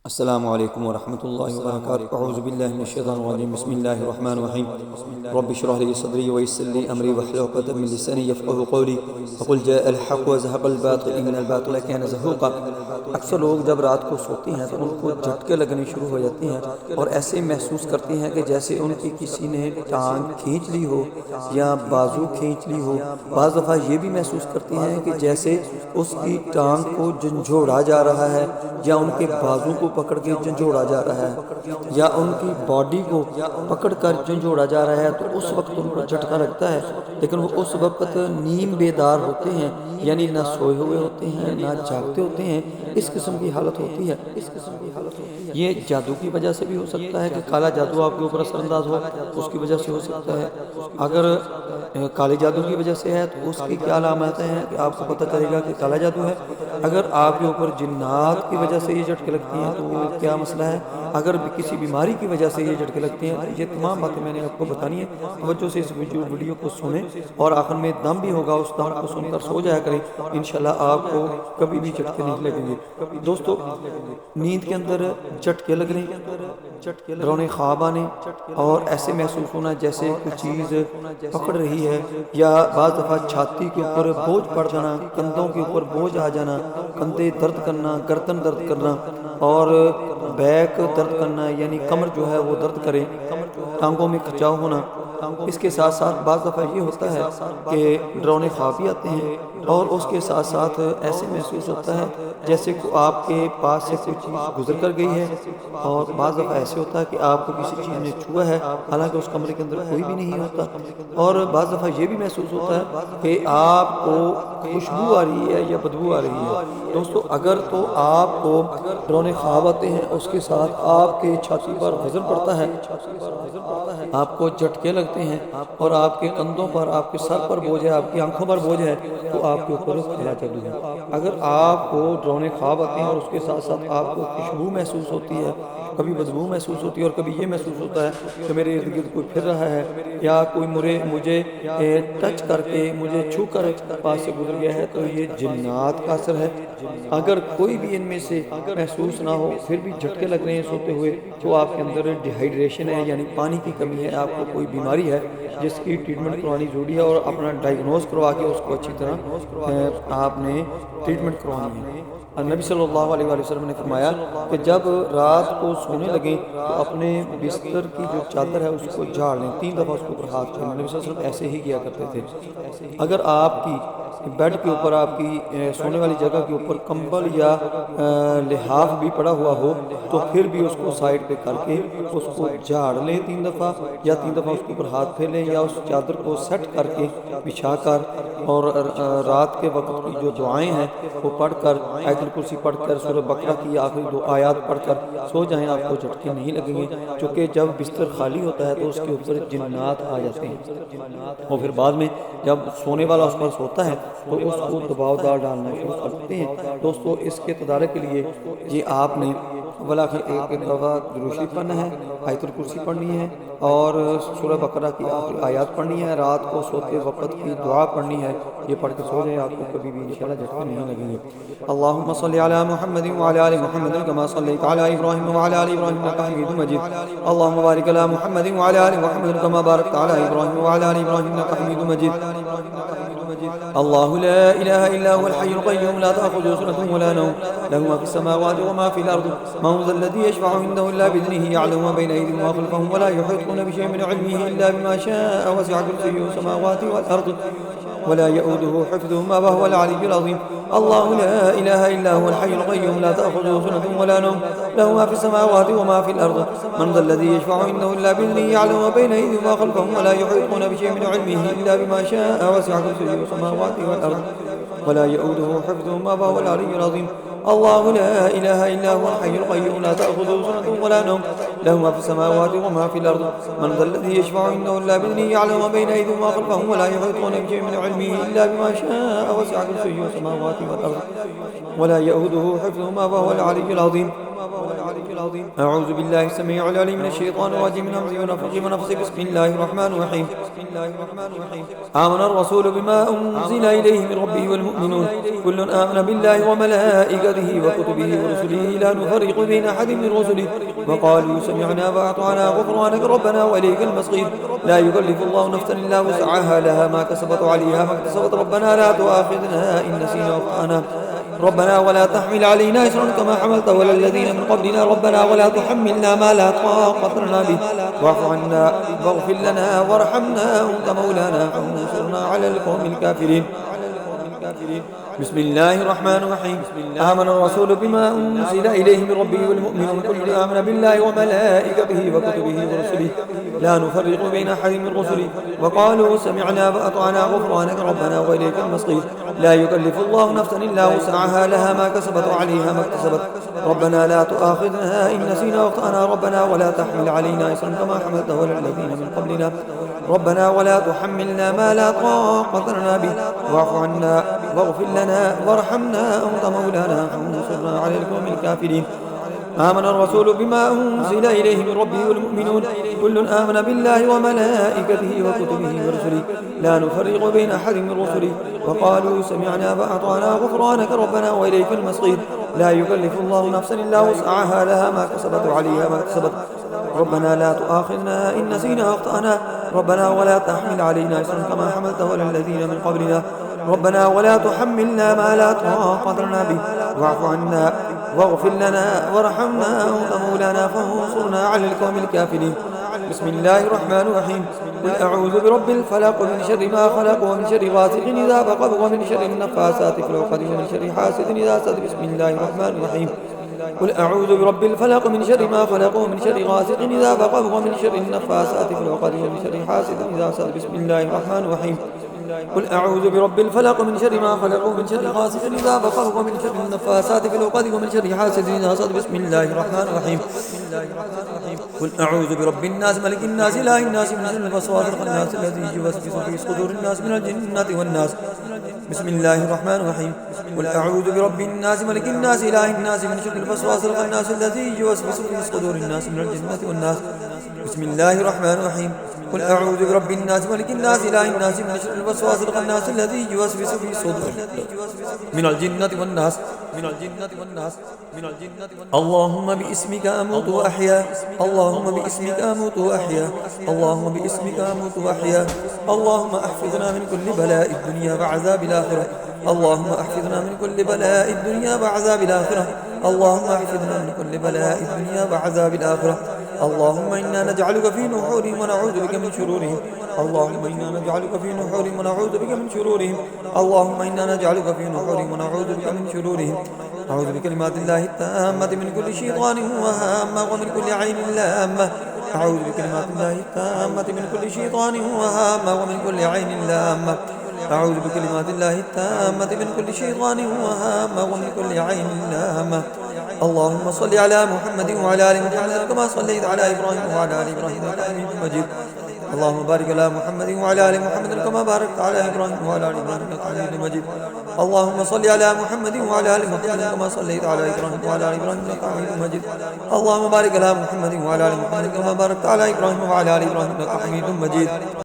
السلام علیکم ورحمۃ اللہ وبرکاتہ اعوذ باللہ من الشیطان الرجیم بسم اللہ الرحمن الرحیم رب اشرح لي صدری ويسر لي امری واحلل عقدۃ من لسانی یفقهوا قولی وقل جاء الحق وزهق الباطل ان الباطل كان زهوقا۔ اکثر لوگ جب رات کو سوتے ہیں تو ان کو جھٹکے لگنے شروع ہو جاتی ہیں اور ایسے محسوس کرتے ہیں کہ جیسے ان کی کسی نے ٹانگ کھینچ لی ہو یا بازو کھینچ لی ہو۔ بعض دفعہ یہ بھی محسوس کرتے ہیں کہ جیسے اس کی ٹانگ کو جھنجھوڑا جا رہا ہے یا ان کے بازو کو پکڑ کے جھنجھوڑا جا رہا ہے یا ان کی باڈی کو پکڑ کر جھنجھوڑا جا رہا ہے، تو اس وقت ان کو جھٹکا لگتا ہے، لیکن وہ اس وقت نیم بیدار ہوتے ہیں، یعنی نہ سوئے ہوئے ہوتے ہیں نہ جاگتے ہوتے ہیں۔ اس قسم کی حالت ہوتی ہے۔ یہ جادو کی وجہ سے بھی ہو سکتا ہے کہ کالا جادو آپ کے اوپر اثر انداز ہو، اس کی وجہ سے ہو سکتا ہے۔ اگر کالے جادو کی وجہ سے ہے تو اس کی کیا علامتیں ہیں کہ آپ کو پتہ چلے گا کہ کالا جادو ہے۔ اگر آپ کے اوپر جنات کی وجہ سے یہ جھٹکے لگتی ہیں تو کیا مسئلہ ہے۔ اگر کسی بیماری کی وجہ سے یہ جھٹکے لگتے ہیں، یہ تمام باتیں میں نے آپ کو بتانی ہے۔ توجہ سے اس ویڈیو کو سنیں اور آخر میں دم بھی ہوگا، اس دم کو سن کر سو جایا کریں، انشاءاللہ آپ کو کبھی بھی جھٹکے نہیں لگیں گے۔ دوستو، نیند کے اندر جھٹکے لگنے، ڈراؤنے خواب آنے اور ایسے محسوس ہونا جیسے کوئی چیز پکڑ رہی ہے، یا بعض دفعہ چھاتی کے اوپر بوجھ پڑ جانا، کندھوں کے اوپر بوجھ آ جانا، کندھے درد کرنا، گردن درد کرنا اور بیک درد کرنا، یعنی کمر جو ہے وہ درد کرے، ٹانگوں میں کھچاؤ ہونا۔ اس کے ساتھ ساتھ بعض دفعہ یہ ہوتا ہے کہ ڈراؤنے خواب بھی آتے ہیں اور اس کے ساتھ ساتھ ایسے محسوس ہوتا ہے جیسے کہ آپ کے پاس سے کوئی چیز گزر کر گئی ہے، اور بعض دفعہ ایسے ہوتا ہے کہ آپ کو کسی چیز نے چھوا ہے حالانکہ اس کمرے کے اندر کوئی بھی نہیں ہوتا، اور بعض دفعہ یہ بھی محسوس ہوتا ہے کہ آپ کو خوشبو آ رہی ہے یا بدبو آ رہی ہے۔ دوستو، اگر تو آپ کو ڈراؤنے خواب آتے ہیں، اس کے ساتھ آپ کے چھاتی پر وزن پڑتا ہے، آپ کو جھٹکے لگتے ہیں اور آپ کے کندھوں پر، آپ کے سر پر بوجھ ہے، آپ کی آنکھوں پر بوجھ ہے، تو آپ کے اوپر کالا جادو ہے۔ اگر آپ کو ڈراؤنے خواب آتے ہیں اور اس کے ساتھ ساتھ آپ کو خوشبو محسوس ہوتی ہے، کبھی بدبو محسوس ہوتی ہے اور کبھی یہ محسوس ہوتا ہے کہ میرے ارد گرد کوئی پھر رہا ہے یا کوئی مجھے ٹچ کر کے، مجھے چھو کر پاس سے گزر گیا ہے، تو یہ جنات کا اثر ہے۔ اگر کوئی بھی ان میں سے محسوس نہ ہو پھر بھی جھٹکے لگ رہے ہیں سوتے ہوئے، تو آپ کے اندر ڈی ہائیڈریشن ہے، یعنی پانی کی کمی ہے، آپ کو کوئی بیماری ہے جس کی ٹریٹمنٹ کروانی ضروری ہے، اور اپنا ڈائیگنوز کروا کے اس کو اچھی طرح آپ نے ٹریٹمنٹ کروانی ہے۔ نبی صلی اللہ علیہ وآلہ وسلم نے فرمایا کہ جب رات کو سونے لگیں تو اپنے بستر کی جو چادر ہے اس کو جھاڑ لیں، 3 دفعہ اس کے اوپر ہاتھ پھیریں۔ نبی صلی اللہ علیہ وسلم ایسے ہی کیا کرتے تھے۔ اگر آپ کی بیڈ کے اوپر، آپ کی سونے والی جگہ کے اوپر کمبل یا لحاف بھی پڑا ہوا ہو تو پھر بھی اس کو سائڈ پہ کر کے اس کو جھاڑ لیں 3 دفعہ، یا 3 دفعہ اس کے اوپر ہاتھ پھیر لیں، یا اس چادر کو سیٹ کر کے بچھا کر، اور رات کے وقت کی جو دعائیں ہیں وہ پڑھ کر، آیت الکرسی پڑھ کر، سورہ بقرہ کی آخری 2 آیات پڑھ کر سو جائیں، آپ کو جھٹکے نہیں لگیں گے، چونکہ جب بستر خالی ہوتا ہے تو اس کے اوپر جنات آ جاتے ہیں، اور پھر بعد میں جب سونے والا اس پر سوتا ہے تو اس کو دباؤ دار ڈالنا شروع کرتے ہیں۔ دوستو، اس کے تدارک کے لیے یہ آپ نے ایک دفعہ درود شریف پڑھنا ہے، آیت الکرسی پڑھنی ہے اور سورہ بقرہ کی آخری آیات پڑھنی ہے، رات کو سوتے وقت کی دعا پڑھنی ہے، یہ پڑھ کے سو جائیں، آپ کو کبھی بھی انشاءاللہ جھٹکے نہیں لگیں گے۔ اللہم صلی علی محمد وعلی آل محمد کما صلیت علی ابراہیم وعلی آل ابراہیم انک حمید مجید۔ اللہم بارک علی محمد وعلی آل محمد کما بارکت علی ابراہیم وعلی آل ابراہیم انک حمید مجید۔ اللہ لا الہ الا هو الحی القیوم لا تأخذه سنة ولا نوم له ما في السماوات وما في الأرض من ذا الذي يشفع عنده إلا بإذنه يعلم ما بين أيديهم وما خلفهم ولا يحيطون بشيء من علمه إلا بما شاء وسع كرسيه السماوات والأرض ولا يؤوده حفظهما وهو العلي العظيم۔ اللہ لا الہ الا هو الحی القیوم لا تأخذه سنة ولا نوم له ما في السماوات وما في الأرض من ذا الذي يشفع عنده إلا بإذنه يعلم ما بين أيديهم وما خلفهم ولا يحيطون بشيء من علمه إلا بما شاء وسع كرسيه السماوات والأرض ولا يؤوده حفظهما وهو العلي العظيم۔ اللہ لا الہ الا هو الحی القیوم لا تأخذه سنة ولا نوم له ما في السماوات وما في الأرض من ذا الذي يشفع عنده إلا بإذنه يعلم ما بين أيديهم وما خلفهم ولا يحيطون بشيء من علمه إلا بما شاء وسع كرسيه السماوات والأرض ولا يؤوده حفظهما وهو العلي العظيم۔ أعوذ بالله السميع العليم من الشيطان الرجيم من همزه ونفخه ونفثه. بسم الله الرحمن الرحيم. آمن الرسول بما أنزل إليه من ربه والمؤمنون كل آمن بالله وملائكته وكتبه ورسله لا نفرق بين أحد من رسله وقالوا سمعنا وأطعنا غفرانك ربنا وإليك المصير. لا يكلف الله نفسا إلا وسعها لها ما كسبت وعليها ما اكتسبت. ربنا لا تؤاخذنا إن نسينا وأخطأنا ربنا ولا تحمل علينا إصرا كما حملته على الذين من قبلنا ربنا ولا تحملنا ما لا طاقة لنا به واعف عنا واغفر لنا وارحمنا أنت مولانا فانصرنا على القوم الكافرين. بسم الله الرحمن الرحيم. آمن الرسول بما أنزل إليه من ربه والمؤمنون كل آمن بالله وملائكته وكتبه ورسله لا نفرق بين أحد من رسله وقالوا سمعنا وأطعنا غفرانك ربنا وإليك المصير. لا يكلف الله نفسا إلا وسعها لها ما كسبت وعليها ما اكتسبت. ربنا لا تؤاخذنا إن نسينا واخطأنا ربنا ولا تحمل علينا إصرا كما حملته على الذين من قبلنا ربنا ولا تحملنا ما لا طاقة لنا به واعف عنا واغفر لنا وارحمنا أنت مولانا فانصرنا على القوم الكافرين. آمن الرسول بما أنزل إليه من ربه والمؤمنون كل آمن بالله وملائكته وكتبه ورسله لا نفرق بين أحد من رسله وقالوا سمعنا وأطعنا غفرانك ربنا وإليك المصير. لا يكلف الله نفسا إلا وسعها لها ما كسبت وعليها ما اكتسبت. ربنا لا تؤاخذنا إن نسينا واخطأنا ربنا ولا تحمل علينا إصرا كما حملته على الذين من قبلنا ربنا ولا تحملنا ما لا طاقة لنا به واعف عنا واغفر لنا وارحمنا أنت مولانا فانصرنا على القوم الكافرين. بسم الله الرحمن الرحيم. قل أعوذ برب الفلق من شر ما خلق ومن شر غاسق إذا وقب ومن شر النفاثات في العقد ومن شر حاسد إذا حسد. بسم الله الرحمن الرحيم. قل أعوذ برب الفلق من شر ما خلق ومن شر غاسق إذا وقب ومن شر النفاثات في العقد ومن شر حاسد إذا حسد. بسم الله الرحمن الرحيم. قل أعوذ برب الفلق من شر ما خلق ومن شر غاسق إذا وقب ومن شر النفاثات في العقد ومن شر حاسد إذا حسد. بسم الله الرحمن الرحيم. قل أعوذ برب الناس ملك الناس إله الناس من شر الوسواس الخناس الذي يوسوس في صدور الناس من الجنة والناس. بسم الله الرحمن الرحيم. قل أعوذ برب الناس ملك الناس إله الناس من شر الوسواس الخناس الذي يوسوس في صدور الناس من الجنة والناس. بسم الله الرحمن الرحيم. قل أعوذ برب الناس ملك الناس إله الناس من شر الوسواس الخناس الذي يوسوس في صدور من الجنة والناس. اللهم باسمك أموت وأحيا اللهم باسمك أموت وأحيا اللهم باسمك أموت وأحيا. اللهم احفظنا من كل بلاء الدنيا وعذاب الآخرة. اللهم احفظنا من كل بلاء الدنيا وعذاب الآخرة. اللهم احفظنا من كل بلاء الدنيا وعذاب الآخرة. اللهم إنا نجعلك في نحورهم ونعوذ بك من شرورهم. اللهم إنا نجعلك في نحورهم ونعوذ بك من شرورهم. اللهم إنا نجعلك في نحورهم ونعوذ بك من شرورهم. أعوذ بكلمات الله التامة من كل شيطان وهامة ومن كل عين لامة. أعوذ بكلمات الله التامة من كل شيطان وهامة ومن كل عين لامة. أعوذ بكلمات الله التامة من كل شيطان وهامة ومن كل عين لامة. اللهم صل على محمد وعلى آل محمد كما صليت على إبراهيم وعلى آل إبراهيم إنك حميد مجيد. اللهم بارك على محمد وعلى آل محمد كما باركت على إبراهيم وعلى آل إبراهيم إنك حميد مجيد. اللهم صل على محمد وعلى آل محمد كما صليت على إبراهيم وعلى آل إبراهيم إنك حميد مجيد. اللهم بارك على محمد وعلى آل محمد كما باركت على إبراهيم وعلى آل إبراهيم إنك حميد مجيد.